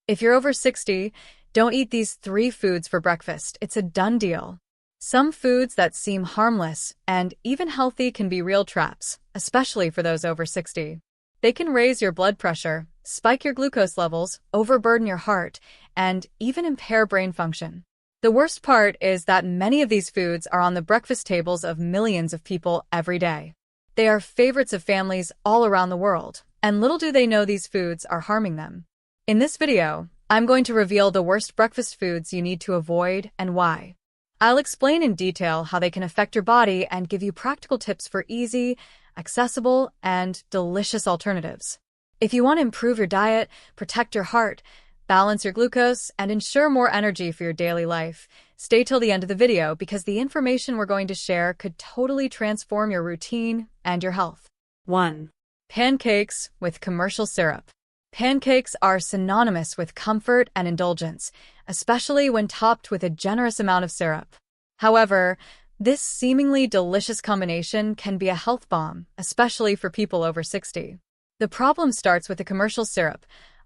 If you're over 60, don't eat these 3 foods for breakfast. It's a done deal. Some foods that seem harmless and even healthy can be real traps, especially for those over 60. They can raise your blood pressure, spike your glucose levels, overburden your heart, and even impair brain function. The worst part is that many of these foods are on the breakfast tables of millions of people every day. They are favorites of families all around the world, and little do they know these foods are harming them. In this video, I'm going to reveal the worst breakfast foods you need to avoid and why. I'll explain in detail how they can affect your body and give you practical tips for easy, accessible, and delicious alternatives. If you want to improve your diet, protect your heart, balance your glucose, and ensure more energy for your daily life, stay till the end of the video because the information we're going to share could totally transform your routine and your health. 1. Pancakes with commercial syrup. Pancakes are synonymous with comfort and indulgence, especially when topped with a generous amount of syrup. However, this seemingly delicious combination can be a health bomb, especially for people over 60. The problem starts with the commercial syrup,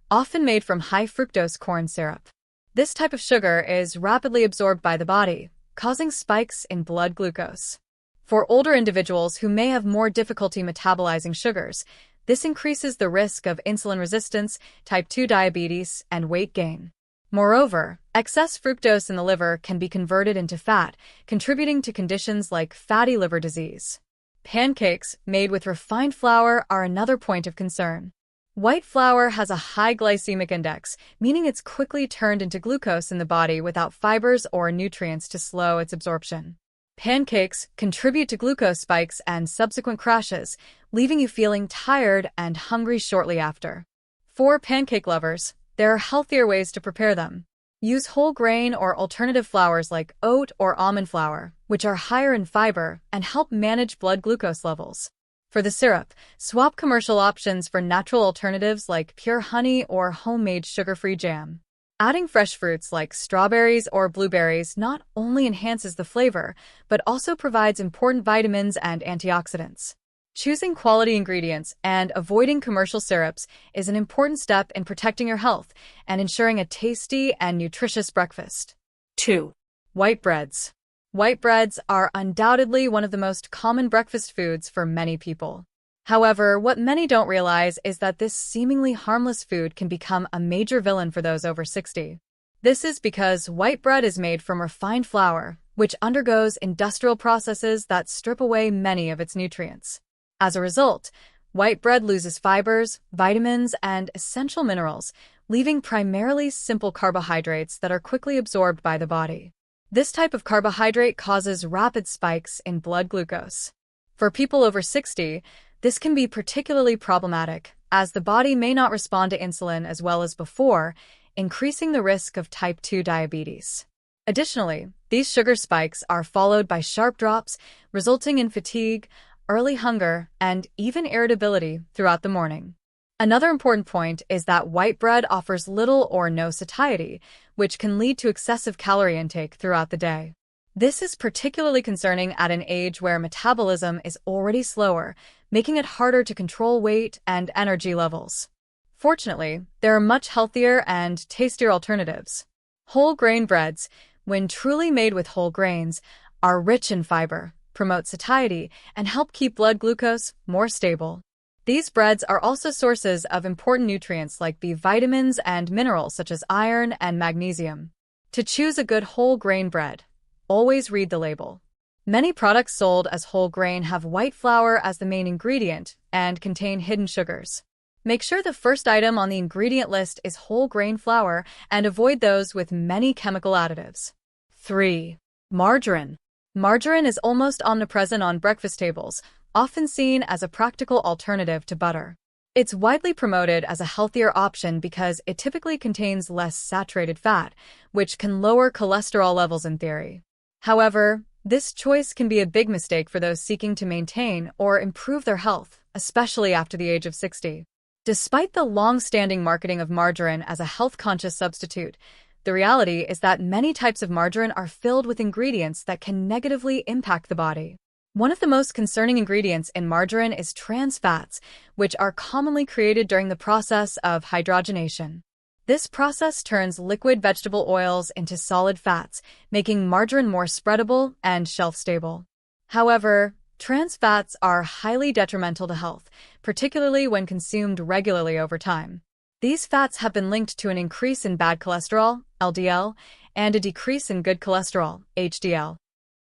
often made from high-fructose corn syrup. This type of sugar is rapidly absorbed by the body, causing spikes in blood glucose. For older individuals who may have more difficulty metabolizing sugars, this increases the risk of insulin resistance, type 2 diabetes, and weight gain. Moreover, excess fructose in the liver can be converted into fat, contributing to conditions like fatty liver disease. Pancakes made with refined flour are another point of concern. White flour has a high glycemic index, meaning it's quickly turned into glucose in the body without fibers or nutrients to slow its absorption. Pancakes contribute to glucose spikes and subsequent crashes, leaving you feeling tired and hungry shortly after. For pancake lovers, there are healthier ways to prepare them. Use whole grain or alternative flours like oat or almond flour, which are higher in fiber and help manage blood glucose levels. For the syrup, swap commercial options for natural alternatives like pure honey or homemade sugar-free jam. Adding fresh fruits like strawberries or blueberries not only enhances the flavor, but also provides important vitamins and antioxidants. Choosing quality ingredients and avoiding commercial syrups is an important step in protecting your health and ensuring a tasty and nutritious breakfast. 2. White breads. White breads are undoubtedly one of the most common breakfast foods for many people. However, what many don't realize is that this seemingly harmless food can become a major villain for those over 60. This is because white bread is made from refined flour, which undergoes industrial processes that strip away many of its nutrients. As a result, white bread loses fibers, vitamins, and essential minerals, leaving primarily simple carbohydrates that are quickly absorbed by the body. This type of carbohydrate causes rapid spikes in blood glucose. For people over 60, this can be particularly problematic, as the body may not respond to insulin as well as before, increasing the risk of type 2 diabetes. Additionally, these sugar spikes are followed by sharp drops, resulting in fatigue, early hunger, and even irritability throughout the morning. Another important point is that white bread offers little or no satiety, which can lead to excessive calorie intake throughout the day. This is particularly concerning at an age where metabolism is already slower, making it harder to control weight and energy levels. Fortunately, there are much healthier and tastier alternatives. Whole grain breads, when truly made with whole grains, are rich in fiber, promote satiety, and help keep blood glucose more stable. These breads are also sources of important nutrients like B vitamins and minerals such as iron and magnesium. To choose a good whole grain bread, always read the label. Many products sold as whole grain have white flour as the main ingredient and contain hidden sugars. Make sure the first item on the ingredient list is whole grain flour and avoid those with many chemical additives. 3. Margarine. Margarine is almost omnipresent on breakfast tables, often seen as a practical alternative to butter. It's widely promoted as a healthier option because it typically contains less saturated fat, which can lower cholesterol levels in theory. However, this choice can be a big mistake for those seeking to maintain or improve their health, especially after the age of 60. Despite the long-standing marketing of margarine as a health-conscious substitute, the reality is that many types of margarine are filled with ingredients that can negatively impact the body. One of the most concerning ingredients in margarine is trans fats, which are commonly created during the process of hydrogenation. This process turns liquid vegetable oils into solid fats, making margarine more spreadable and shelf-stable. However, trans fats are highly detrimental to health, particularly when consumed regularly over time. These fats have been linked to an increase in bad cholesterol, LDL, and a decrease in good cholesterol, HDL.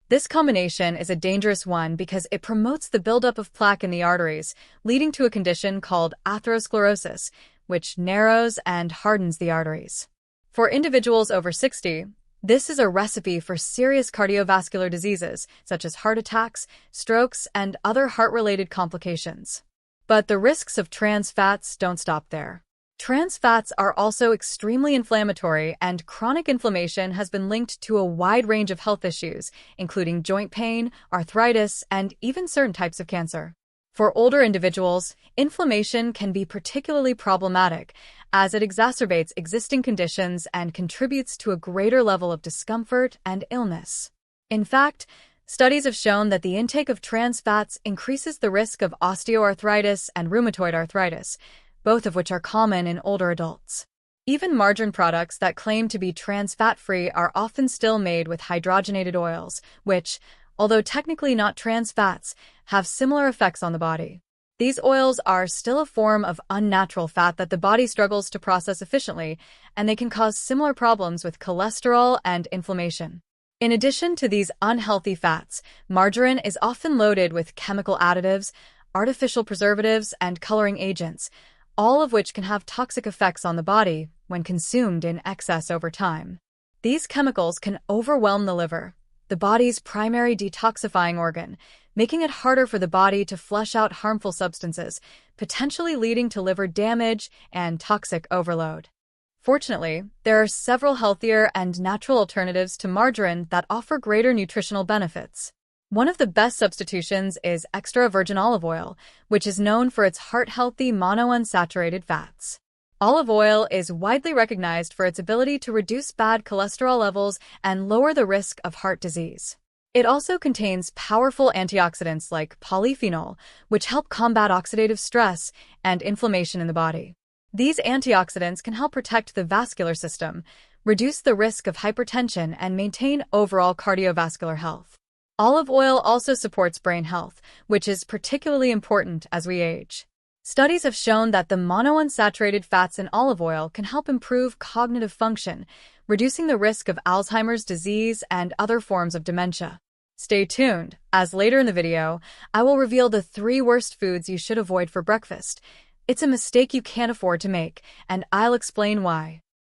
This combination is a dangerous one because it promotes the buildup of plaque in the arteries, leading to a condition called atherosclerosis, which narrows and hardens the arteries. For individuals over 60, this is a recipe for serious cardiovascular diseases such as heart attacks, strokes, and other heart-related complications. But the risks of trans fats don't stop there. Trans fats are also extremely inflammatory, and chronic inflammation has been linked to a wide range of health issues, including joint pain, arthritis, and even certain types of cancer. For older individuals, inflammation can be particularly problematic as it exacerbates existing conditions and contributes to a greater level of discomfort and illness. In fact, studies have shown that the intake of trans fats increases the risk of osteoarthritis and rheumatoid arthritis, both of which are common in older adults. Even margarine products that claim to be trans fat-free are often still made with hydrogenated oils, which, although technically not trans fats, have similar effects on the body. These oils are still a form of unnatural fat that the body struggles to process efficiently, and they can cause similar problems with cholesterol and inflammation. In addition to these unhealthy fats, margarine is often loaded with chemical additives, artificial preservatives, and coloring agents, all of which can have toxic effects on the body when consumed in excess over time. These chemicals can overwhelm the liver, the body's primary detoxifying organ, making it harder for the body to flush out harmful substances, potentially leading to liver damage and toxic overload. Fortunately, there are several healthier and natural alternatives to margarine that offer greater nutritional benefits. One of the best substitutions is extra virgin olive oil, which is known for its heart-healthy monounsaturated fats. Olive oil is widely recognized for its ability to reduce bad cholesterol levels and lower the risk of heart disease. It also contains powerful antioxidants like polyphenol, which help combat oxidative stress and inflammation in the body. These antioxidants can help protect the vascular system, reduce the risk of hypertension, and maintain overall cardiovascular health. Olive oil also supports brain health, which is particularly important as we age. Studies have shown that the monounsaturated fats in olive oil can help improve cognitive function, reducing the risk of Alzheimer's disease and other forms of dementia. Stay tuned, as later in the video, I will reveal the 3 worst foods you should avoid for breakfast. It's a mistake you can't afford to make, and I'll explain why.